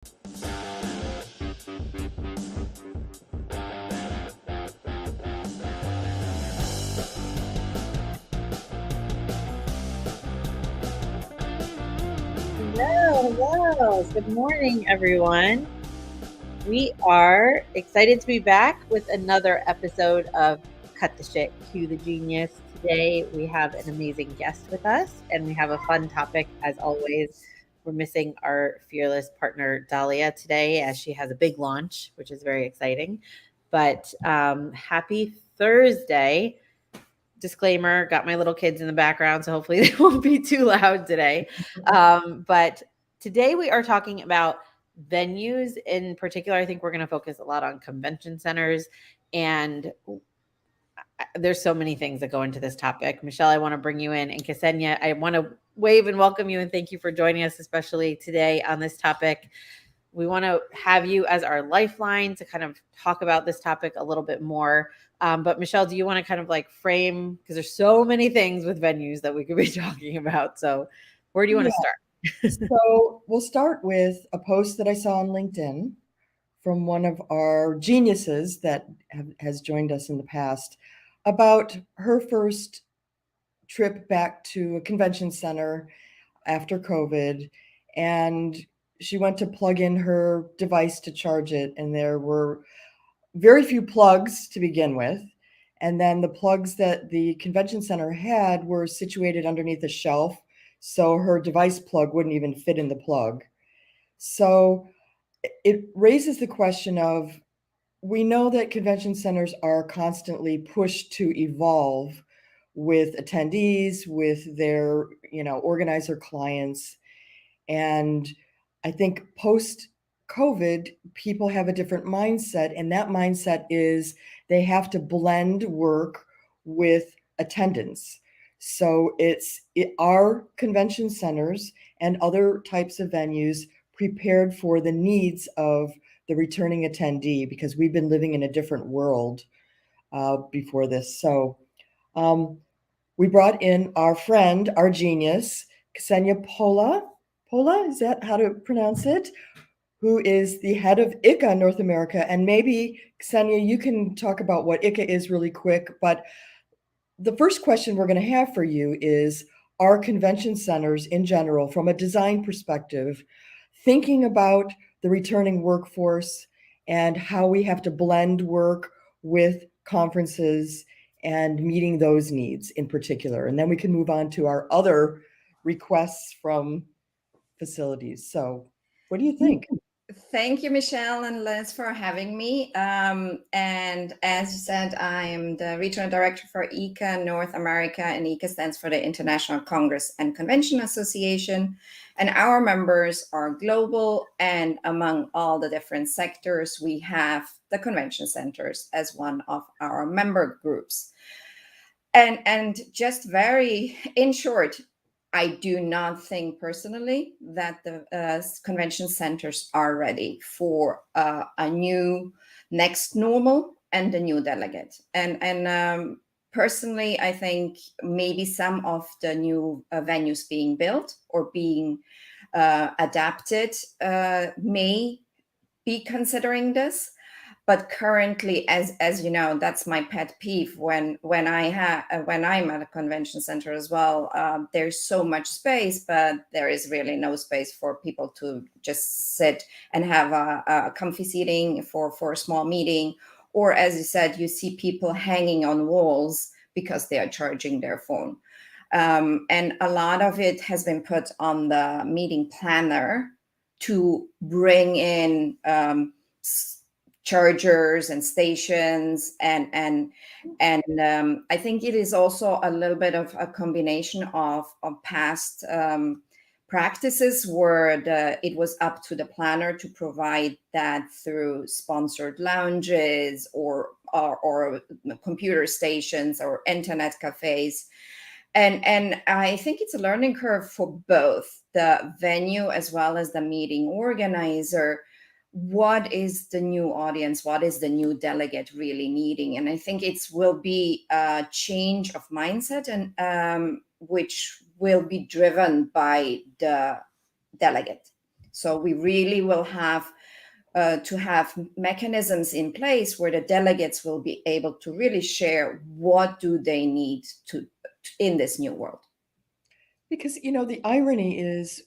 Hello. Good morning, everyone. We are excited to be back with another episode of Cut the Shit, Cue the Genius. Today, we have an amazing guest with us, and we have a fun topic as always. We're missing our fearless partner, Dahlia, today, as she has a big launch, which is very exciting. But happy Thursday. Disclaimer, got my little kids in the background, so hopefully they won't be too loud today. But today we are talking about venues in particular. I think we're going to focus a lot on convention centers, and there's so many things that go into this topic. Michelle, I want to bring you in, and Ksenia, I want to wave and welcome you and thank you for joining us, especially today on this topic. We want to have you as our lifeline to kind of talk about this topic a little bit more. But Michelle, do you want to kind of like frame, because there's so many things with venues that we could be talking about. So where do you want to start? So we'll start with a post that I saw on LinkedIn from one of our geniuses that has joined us in the past about her first trip back to a convention center after COVID. And she went to plug in her device to charge it, and there were very few plugs to begin with. And then the plugs that the convention center had were situated underneath a shelf, so her device plug wouldn't even fit in the plug. So it raises the question of, we know that convention centers are constantly pushed to evolve with attendees, with their, organizer clients. And I think post COVID, people have a different mindset, and that mindset is they have to blend work with attendance. So our convention centers and other types of venues prepared for the needs of the returning attendee, because we've been living in a different world before this. So we brought in our friend, our genius, Ksenia Pola. Pola, is that how to pronounce it? Who is the head of ICA North America. And maybe, Ksenia, you can talk about what ICA is really quick. But the first question we're going to have for you is, are convention centers in general, from a design perspective, thinking about the returning workforce and how we have to blend work with conferences and meeting those needs in particular? And then we can move on to our other requests from facilities. So what do you think? Thank you, Michelle and Liz, for having me. And as you said, I am the regional director for ICA North America, and ICA stands for the International Congress and Convention Association. And our members are global, and among all the different sectors, we have the convention centers as one of our member groups. And just very in short, I do not think personally that the convention centers are ready for a new next normal and a new delegate. And personally, I think maybe some of the new venues being built or being adapted may be considering this. But currently, as you know, that's my pet peeve. When I'm at a convention center as well, there's so much space, but there is really no space for people to just sit and have a comfy seating for a small meeting. Or, as you said, you see people hanging on walls because they are charging their phone. And a lot of it has been put on the meeting planner to bring in chargers and stations, and I think it is also a little bit of a combination of past practices where it was up to the planner to provide that through sponsored lounges or computer stations or internet cafes. And I think it's a learning curve for both the venue as well as the meeting organizer. What is the new audience? What is the new delegate really needing? And I think it will be a change of mindset, and which will be driven by the delegate. So we really will have to have mechanisms in place where the delegates will be able to really share what do they need to in this new world. Because, the irony is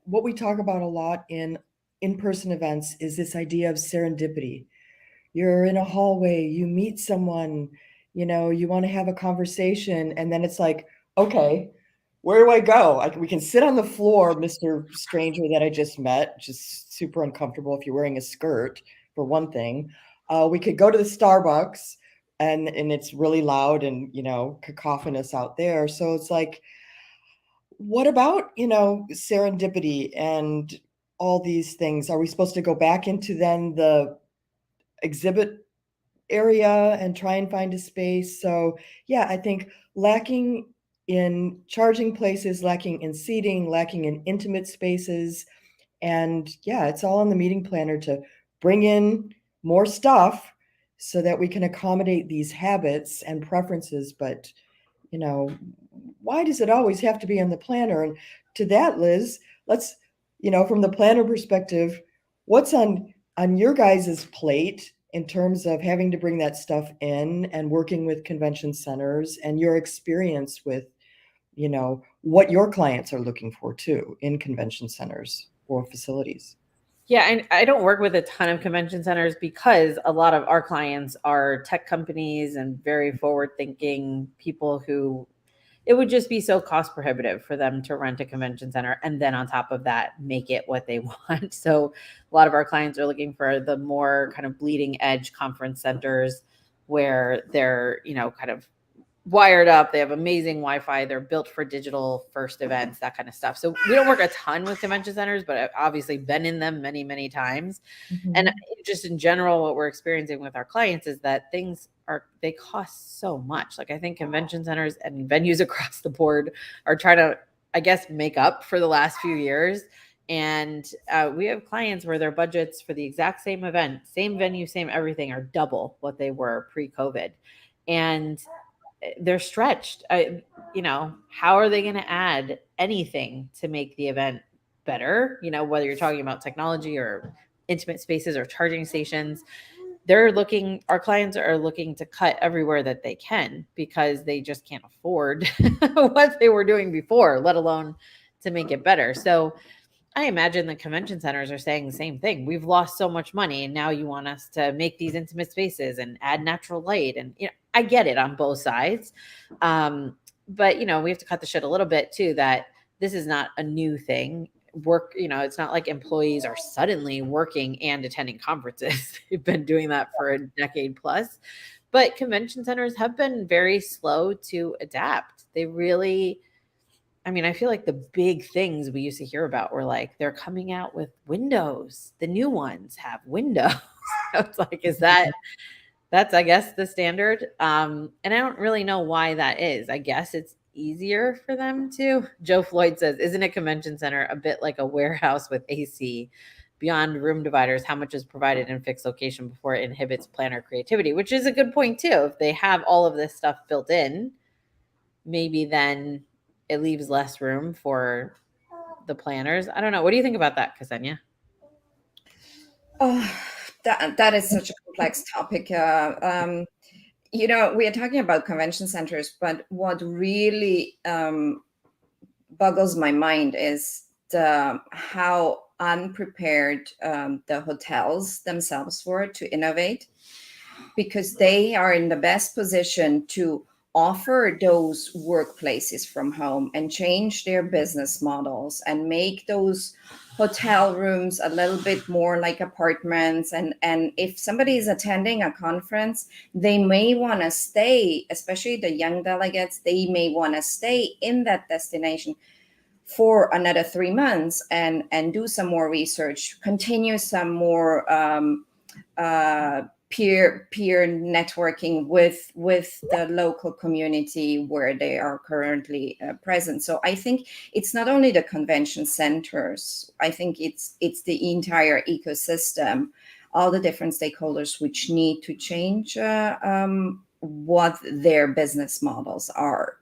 what we talk about a lot in in-person events is this idea of serendipity. You're in a hallway, you meet someone, you want to have a conversation, and then it's like, okay, where do I go? We can sit on the floor, Mr. Stranger that I just met, just super uncomfortable if you're wearing a skirt, for one thing. We could go to the Starbucks, and it's really loud and, cacophonous out there. So it's like, what about, serendipity and all these things? Are we supposed to go back into then the exhibit area and try and find a space? So yeah, I think lacking in charging places, lacking in seating, lacking in intimate spaces. And yeah, it's all on the meeting planner to bring in more stuff so that we can accommodate these habits and preferences. But why does it always have to be on the planner? And to that, Liz, let's, from the planner perspective, what's on your guys' plate in terms of having to bring that stuff in and working with convention centers and your experience with, what your clients are looking for too in convention centers or facilities? Yeah, I don't work with a ton of convention centers because a lot of our clients are tech companies and very forward-thinking people who it would just be so cost prohibitive for them to rent a convention center and then on top of that make it what they want. So a lot of our clients are looking for the more kind of bleeding edge conference centers where they're, kind of wired up. They have amazing Wi-Fi. They're built for digital first events, that kind of stuff. So we don't work a ton with convention centers, but I've obviously been in them many, many times. Mm-hmm. And just in general, what we're experiencing with our clients is that they cost so much. Like I think convention centers and venues across the board are trying to, I guess, make up for the last few years. And we have clients where their budgets for the exact same event, same venue, same everything are double what they were pre-COVID. And they're stretched. How are they going to add anything to make the event better? Whether you're talking about technology or intimate spaces or charging stations, our clients are looking to cut everywhere that they can because they just can't afford what they were doing before, let alone to make it better. So I imagine the convention centers are saying the same thing. We've lost so much money and now you want us to make these intimate spaces and add natural light. And, I get it on both sides. But, we have to cut the shit a little bit too, that this is not a new thing. It's not like employees are suddenly working and attending conferences. They've been doing that for a decade plus. But convention centers have been very slow to adapt. They really, I feel like the big things we used to hear about were like, they're coming out with windows. The new ones have windows. It's like, that's, I guess, the standard. And I don't really know why that is. I guess it's easier for them to. Joe Floyd says, isn't a convention center a bit like a warehouse with AC? Beyond room dividers, how much is provided in fixed location before it inhibits planner creativity? Which is a good point too. If they have all of this stuff built in, maybe then it leaves less room for the planners. I don't know. What do you think about that, Ksenia? Oh, that is such a complex topic. We are talking about convention centers, but what really boggles my mind is how unprepared the hotels themselves were to innovate, because they are in the best position to offer those workplaces from home and change their business models and make those hotel rooms a little bit more like apartments. And if somebody is attending a conference, they may want to stay, especially the young delegates, they may want to stay in that destination for another 3 months and do some more research, continue some more peer networking with the local community where they are currently present. So I think it's not only the convention centers. I think it's the entire ecosystem, all the different stakeholders which need to change what their business models are.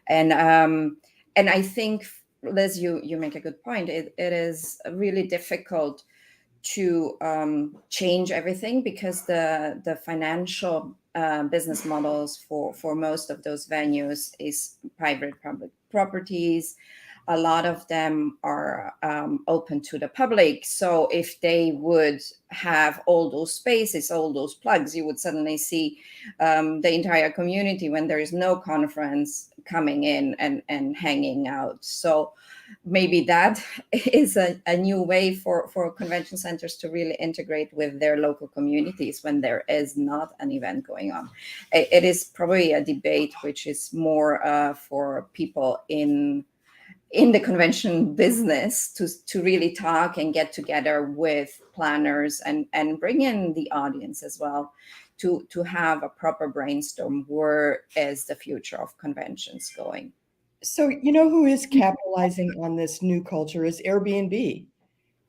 And I think Liz, you make a good point. It is really difficult to change everything because the financial business models for most of those venues is private public properties. A lot of them are open to the public. So if they would have all those spaces, all those plugs, you would suddenly see the entire community when there is no conference coming in and hanging out. So maybe that is a new way for convention centers to really integrate with their local communities when there is not an event going on. It is probably a debate which is more for people in the convention business to really talk and get together with planners and bring in the audience as well to have a proper brainstorm. Where is the future of conventions going? So, you know who is capitalizing on this new culture is Airbnb.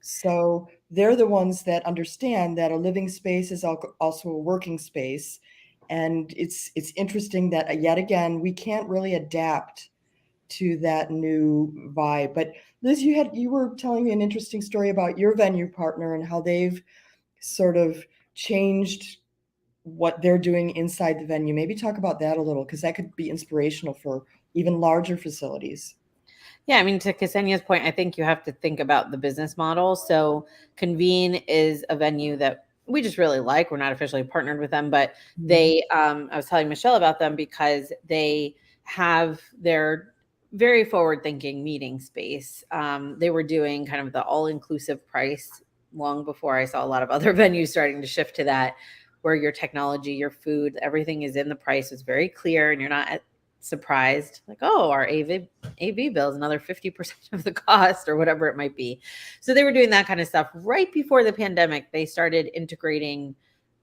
So they're the ones that understand that a living space is also a working space. And it's interesting that yet again, we can't really adapt to that new vibe. But Liz, you were telling me an interesting story about your venue partner and how they've sort of changed what they're doing inside the venue. Maybe talk about that a little, because that could be inspirational for even larger facilities. Yeah, I mean, to Ksenia's point, I think you have to think about the business model. So Convene is a venue that we just really like. We're not officially partnered with them, but they, I was telling Michelle about them because they have their very forward-thinking meeting space. They were doing kind of the all-inclusive price long before I saw a lot of other venues starting to shift to that, where your technology, your food, everything is in the price. It's very clear, and you're not surprised, like, oh, our AV bill is another 50% of the cost or whatever it might be. So they were doing that kind of stuff. Right before the pandemic, they started integrating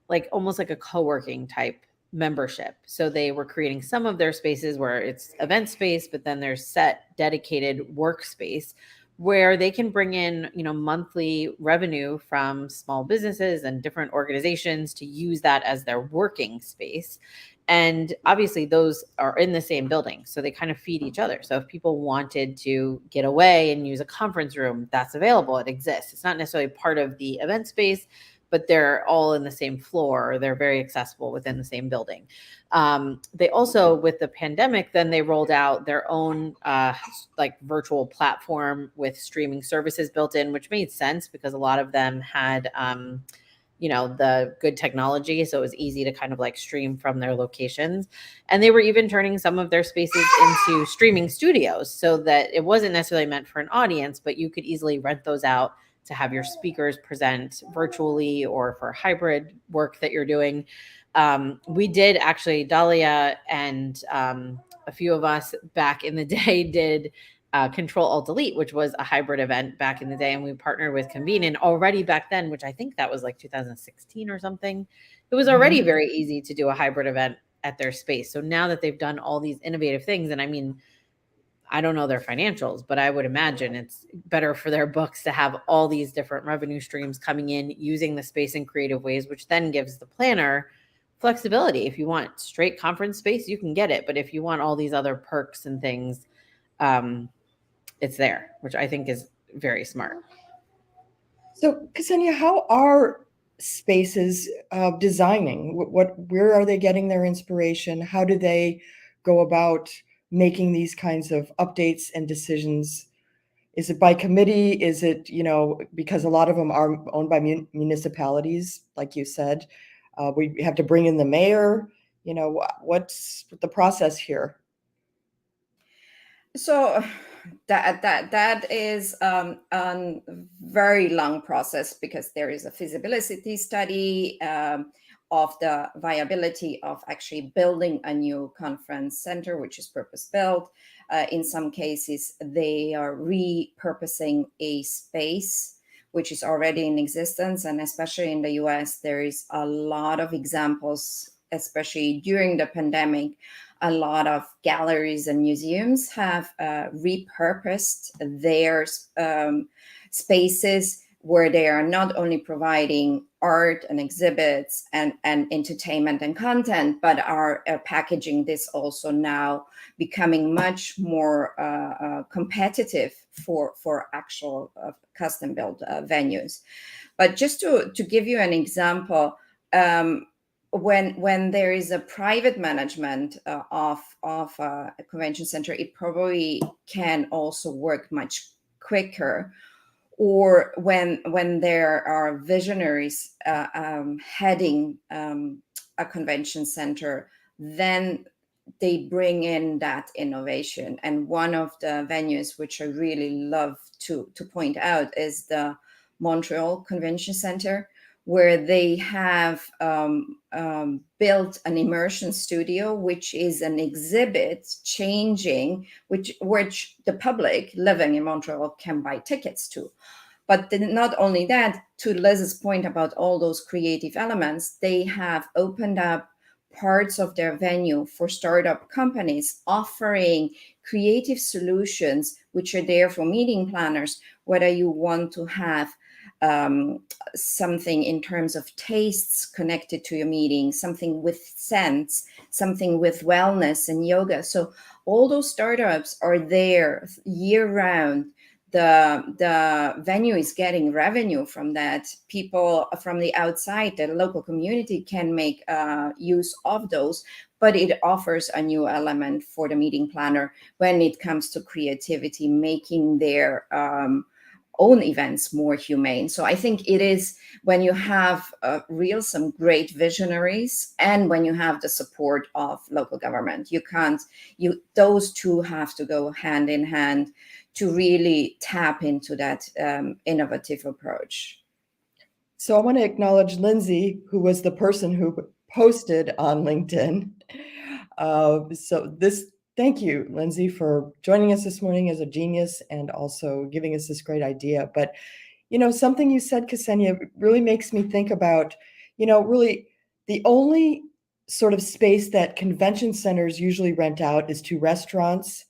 like almost like a co-working type membership. So they were creating some of their spaces where it's event space, but then there's set dedicated workspace where they can bring in, monthly revenue from small businesses and different organizations to use that as their working space. And obviously those are in the same building, so they kind of feed each other. So if people wanted to get away and use a conference room, that's available. It exists. It's not necessarily part of the event space, but they're all in the same floor. They're very accessible within the same building. They also, with the pandemic, then they rolled out their own like virtual platform with streaming services built in, which made sense because a lot of them had the good technology. So it was easy to kind of like stream from their locations. And they were even turning some of their spaces into streaming studios so that it wasn't necessarily meant for an audience, but you could easily rent those out to have your speakers present virtually or for hybrid work that you're doing. We did actually, Dahlia and a few of us back in the day did Control Alt Delete, which was a hybrid event back in the day. And we partnered with Convene. And already back then, which I think that was like 2016 or something, it was already very easy to do a hybrid event at their space. So now that they've done all these innovative things, and I mean, I don't know their financials, but I would imagine it's better for their books to have all these different revenue streams coming in using the space in creative ways, which then gives the planner flexibility. If you want straight conference space, you can get it. But if you want all these other perks and things, it's there, which I think is very smart. So, Ksenia, how are spaces designing? Where are they getting their inspiration? How do they go about making these kinds of updates and decisions? Is it by committee? Is it, because a lot of them are owned by municipalities, like you said, we have to bring in the mayor. What's the process here? So that is a very long process because there is a feasibility study of the viability of actually building a new conference center, which is purpose built. In some cases, they are repurposing a space which is already in existence. And especially in the US, there is a lot of examples, especially during the pandemic. A lot of galleries and museums have repurposed their spaces where they are not only providing art and exhibits and entertainment and content, but are packaging this also now, becoming much more competitive for actual custom built venues. But just to give you an example, when there is a private management of a convention center, it probably can also work much quicker. Or when there are visionaries heading a convention center, then they bring in that innovation. And one of the venues which I really love to point out is the Montreal Convention Center, where they have built an immersion studio, which is an exhibit changing, which the public living in Montreal can buy tickets to. But not only that, to Liz's point about all those creative elements, they have opened up parts of their venue for startup companies offering creative solutions, which are there for meeting planners, whether you want to have something in terms of tastes connected to your meeting, something with scents, something with wellness and yoga. So all those startups are there year round. The venue is getting revenue from that. People from the outside, the local community, can make use of those, but it offers a new element for the meeting planner when it comes to creativity, making their own events more humane. So I think it is when you have some great visionaries, and when you have the support of local government, those two have to go hand in hand to really tap into that innovative approach. So I want to acknowledge Lindsay, who was the person who posted on LinkedIn. Thank you, Lindsay, for joining us this morning as a genius and also giving us this great idea. But, something you said, Ksenia, really makes me think about, really the only sort of space that convention centers usually rent out is to restaurants,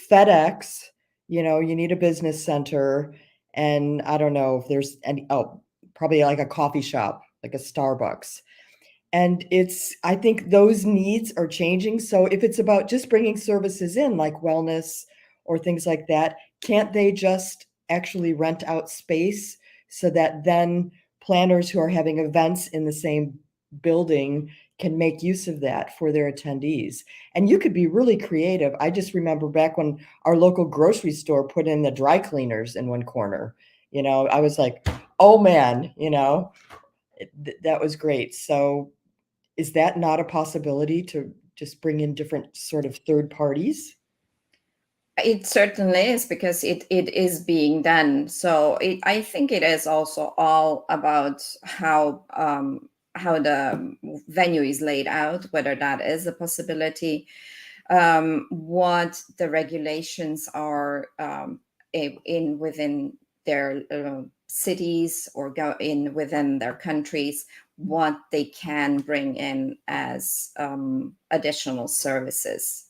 FedEx, you need a business center, and I don't know if there's any, probably like a coffee shop, like a Starbucks. And I think those needs are changing. So if it's about just bringing services in, like wellness or things like that, can't they just actually rent out space so that then planners who are having events in the same building can make use of that for their attendees? And you could be really creative. I just remember back when our local grocery store put in the dry cleaners in one corner, I was like, oh man, that was great. So is that not a possibility to just bring in different sort of third parties? It certainly is, because it is being done. So I think it is also all about how the venue is laid out, whether that is a possibility, what the regulations are within their cities or within their countries, what they can bring in as additional services.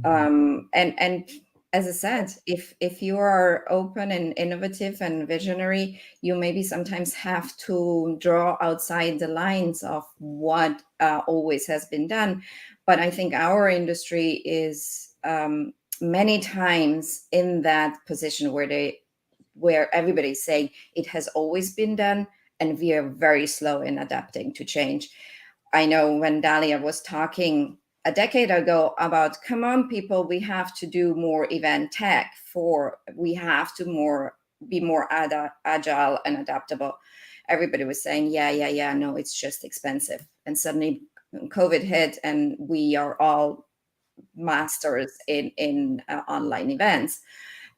And as I said, if you are open and innovative and visionary, you maybe sometimes have to draw outside the lines of what always has been done. But I think our industry is many times in that position where everybody's saying it has always been done, and we are very slow in adapting to change. I know when Dalia was talking a decade ago about, come on, people, we have to do more event tech, we have to be more agile and adaptable. Everybody was saying, yeah, no, it's just expensive. And suddenly COVID hit, and we are all masters in online events.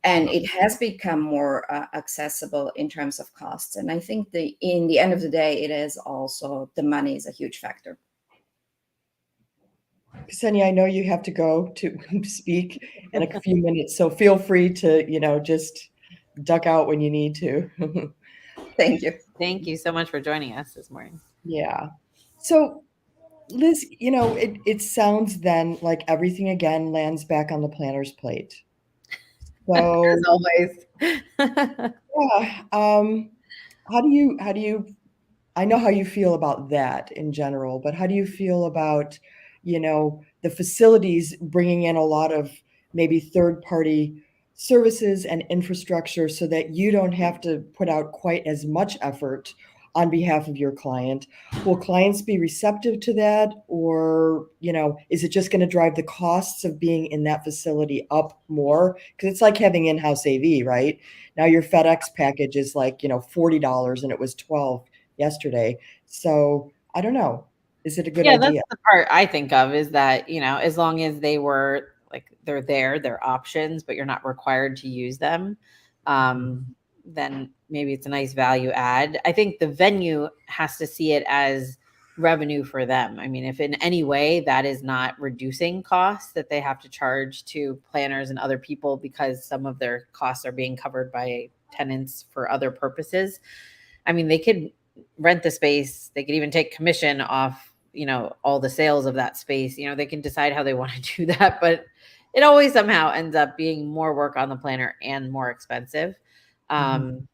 And it has become more accessible in terms of costs. And I think in the end of the day, it is also the money is a huge factor. Ksenia, I know you have to go to speak in a few minutes, so feel free to, just duck out when you need to. Thank you. Thank you so much for joining us this morning. Yeah. So, Liz, it sounds then like everything again lands back on the planner's plate. So, as always. yeah. how do you I know how you feel about that in general, but how do you feel about, the facilities bringing in a lot of maybe third party services and infrastructure so that you don't have to put out quite as much effort on behalf of your client? Will clients be receptive to that? Or, is it just going to drive the costs of being in that facility up more? Because it's like having in-house AV, right? Now your FedEx package is like, $40 and it was 12 yesterday. So I don't know. Is it a good Yeah, that's idea? the part I think of, is that, as long as they're there, they're options, but you're not required to use them, then maybe it's a nice value add. I think the venue has to see it as revenue for them. I mean, if in any way that is not reducing costs that they have to charge to planners and other people because some of their costs are being covered by tenants for other purposes, I mean, they could rent the space. They could even take commission off, all the sales of that space. They can decide how they want to do that, but it always somehow ends up being more work on the planner and more expensive. Mhm.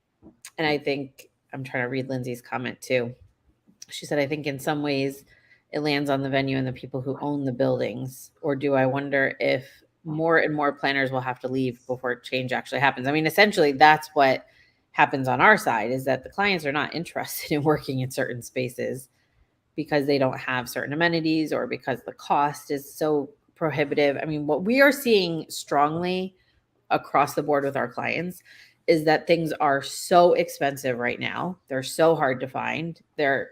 And I think I'm trying to read Lindsay's comment too. She said, I think in some ways it lands on the venue and the people who own the buildings. Or do I wonder if more and more planners will have to leave before change actually happens? I mean, essentially, that's what happens on our side, is that the clients are not interested in working in certain spaces because they don't have certain amenities or because the cost is so prohibitive. I mean, what we are seeing strongly across the board with our clients is that things are so expensive right now. They're so hard to find. They're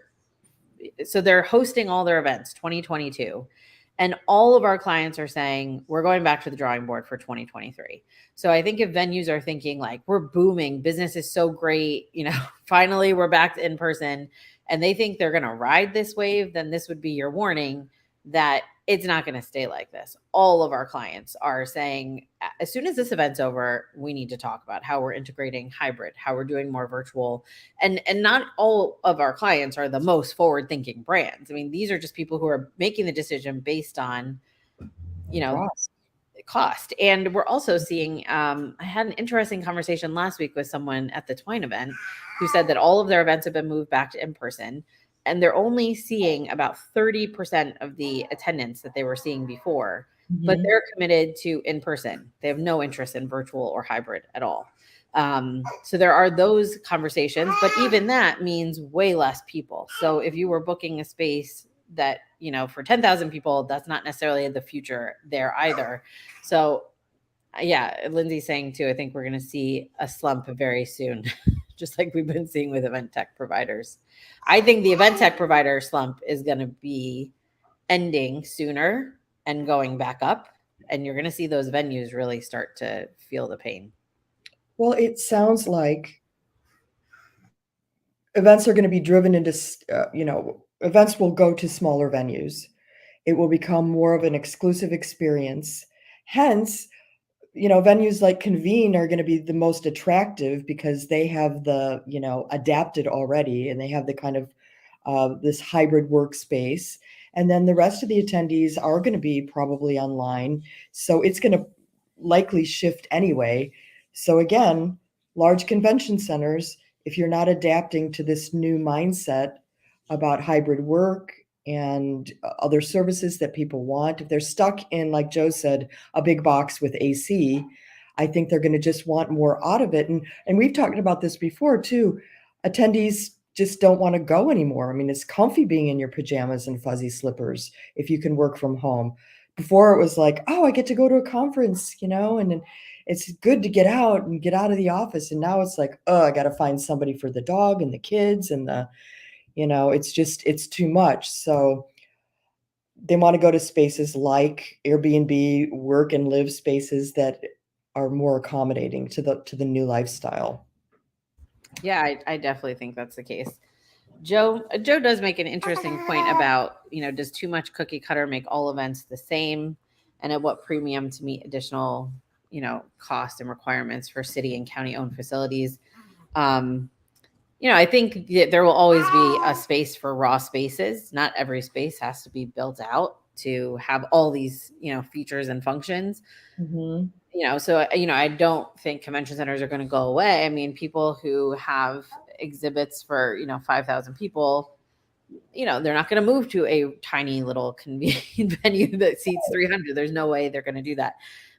hosting all their events 2022, and all of our clients are saying we're going back to the drawing board for 2023. So I think if venues are thinking like, we're booming, business is so great, finally we're back in person, and they think they're going to ride this wave, then this would be your warning that it's not going to stay like this. All of our clients are saying, as soon as this event's over, we need to talk about how we're integrating hybrid, how we're doing more virtual. And not all of our clients are the most forward thinking brands. I mean, these are just people who are making the decision based on, you know, Cost. cost. And we're also seeing, I had an interesting conversation last week with someone at the Twine event who said that all of their events have been moved back to in person, and they're only seeing about 30% of the attendance that they were seeing before, but Mhm. they're committed to in person. They have no interest in virtual or hybrid at all. So there are those conversations, but even that means way less people. So if you were booking a space that, for 10,000 people, that's not necessarily the future there either. So yeah, Lindsay's saying too, I think we're going to see a slump very soon, just like we've been seeing with event tech providers. I think the event tech provider slump is going to be ending sooner and going back up. And you're going to see those venues really start to feel the pain. Well, it sounds like events are going to be driven into, events will go to smaller venues. It will become more of an exclusive experience. Hence, venues like Convene are going to be the most attractive because they have the, adapted already, and they have the kind of this hybrid workspace. And then the rest of the attendees are going to be probably online. So it's going to likely shift anyway. So again, large convention centers, if you're not adapting to this new mindset about hybrid work and other services that people want, if they're stuck in, like Joe said, a big box with AC, I think they're going to just want more out of it. And we've talked about this before too. Attendees just don't want to go anymore. I mean, it's comfy being in your pajamas and fuzzy slippers if you can work from home. Before it was like, oh, I get to go to a conference, and it's good to get out and get out of the office. And now it's like, oh, I got to find somebody for the dog and the kids and it's too much. So they want to go to spaces like Airbnb, work and live spaces that are more accommodating to the new lifestyle. Yeah, I definitely think that's the case. Joe does make an interesting point about, does too much cookie cutter make all events the same, and at what premium to meet additional, cost and requirements for city and county owned facilities. Um, I think there will always be a space for raw spaces. Not every space has to be built out to have all these, features and functions. Mhm. So I don't think convention centers are going to go away. I mean, people who have exhibits for 5,000 people, they're not going to move to a tiny little convenient venue that seats 300. There's no way they're going to do that.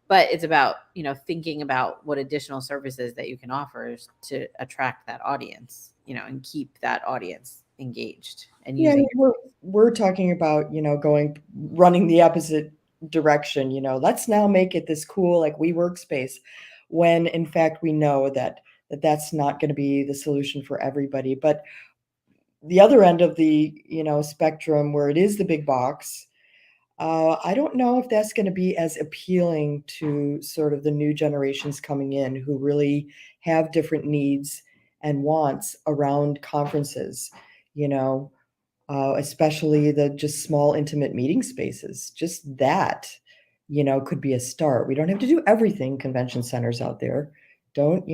But it's about thinking about what additional services that you can offer to attract that audience, and keep that audience engaged and using. We're talking about running the opposite direction. Let's now make it this cool like workspace, when in fact we know that that's not going to be the solution for everybody. But the other end of the spectrum, where it is the big box, I don't know if that's going to be as appealing to sort of the new generations coming in, who really have different needs and wants around conferences, especially the just small, intimate meeting spaces. Just that, could be a start. We don't have to do everything. Convention centers out there don't,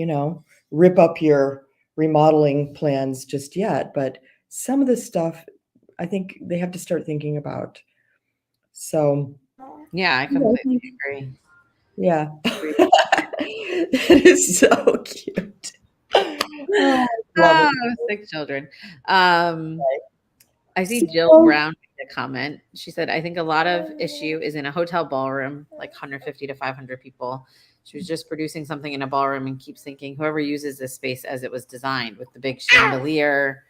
rip up your remodeling plans just yet. But some of the stuff, I think they have to start thinking about. So, yeah, I completely agree. Yeah. That is so cute. Oh, 6 children. I see Jill Brown made a comment. She said, I think a lot of issue is in a hotel ballroom, like 150 to 500 people. She was just producing something in a ballroom and keeps thinking whoever uses this space as it was designed, with the big chandelier,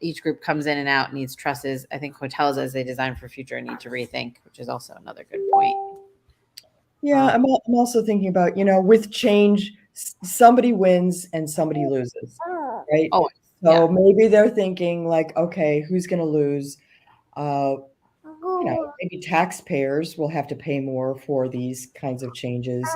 each group comes in and out, needs trusses. I think hotels as they design for future need to rethink, which is also another good point. Yeah, I'm also thinking about, with change, somebody wins and somebody loses, right? Oh, so maybe they're thinking like, okay, who's going to lose? Maybe taxpayers will have to pay more for these kinds of changes.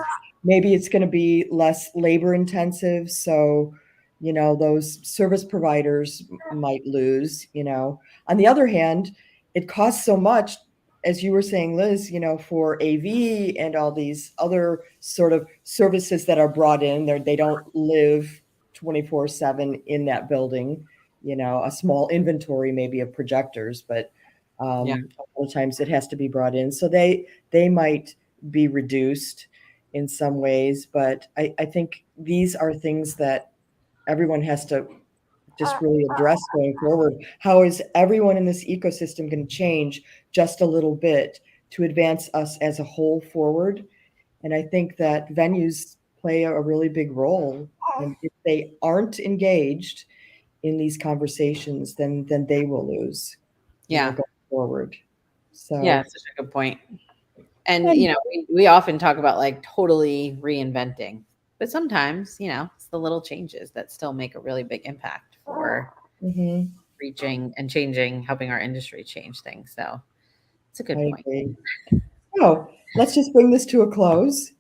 Maybe it's going to be less labor intensive. So, those service providers might lose, On the other hand, it costs so much, as you were saying, Liz, for AV and all these other sort of services that are brought in there. They don't live 24/7 in that building, a small inventory maybe of projectors, but a lot of times it has to be brought in. So they might be reduced in some ways, but I think these are things that everyone has to just really address going forward. How is everyone in this ecosystem going to change just a little bit to advance us as a whole forward? And I think that venues play a really big role. And if they aren't engaged in these conversations, then they will lose. Going forward. So yeah, such a good point. And we often talk about like totally reinventing, but sometimes it's the little changes that still make a really big impact for reaching and changing, helping our industry change things. So it's a good point. Agree. So let's just bring this to a close.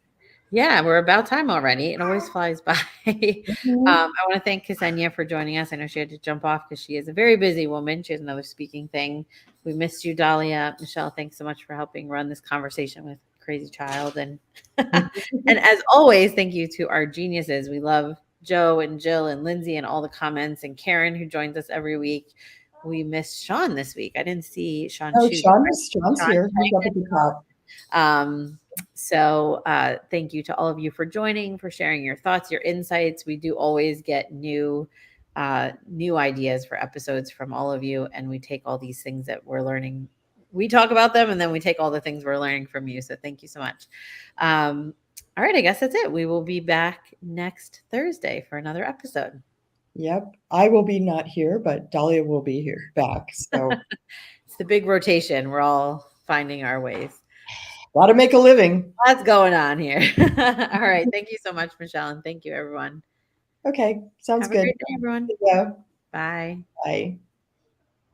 Yeah, we're about time already. It always flies by. I want to thank Ksenia for joining us. I know she had to jump off because she is a very busy woman. She has another speaking thing. We missed you, Dahlia. Michelle, thanks so much for helping run this conversation with Crazy Child. And and as always, thank you to our geniuses. We love Joe and Jill and Lindsay and all the comments, and Karen, who joins us every week. We missed Sean this week. I didn't see Sean. Oh, Sean's here. He's up at the top. So thank you to all of you for joining, for sharing your thoughts, your insights. We do always get new ideas for episodes from all of you, and we take all these things that we're learning. We talk about them, and then we take all the things we're learning from you. So thank you so much. All right, I guess that's it. We will be back next Thursday for another episode. Yep. I will be not here, but Dahlia will be here back. So it's the big rotation. We're all finding our ways. Got to make a living. What's going on here? All right. Thank you so much, Michelle. And thank you, everyone. Okay. Sounds good. Have a great day, everyone. Yeah. Bye. Bye.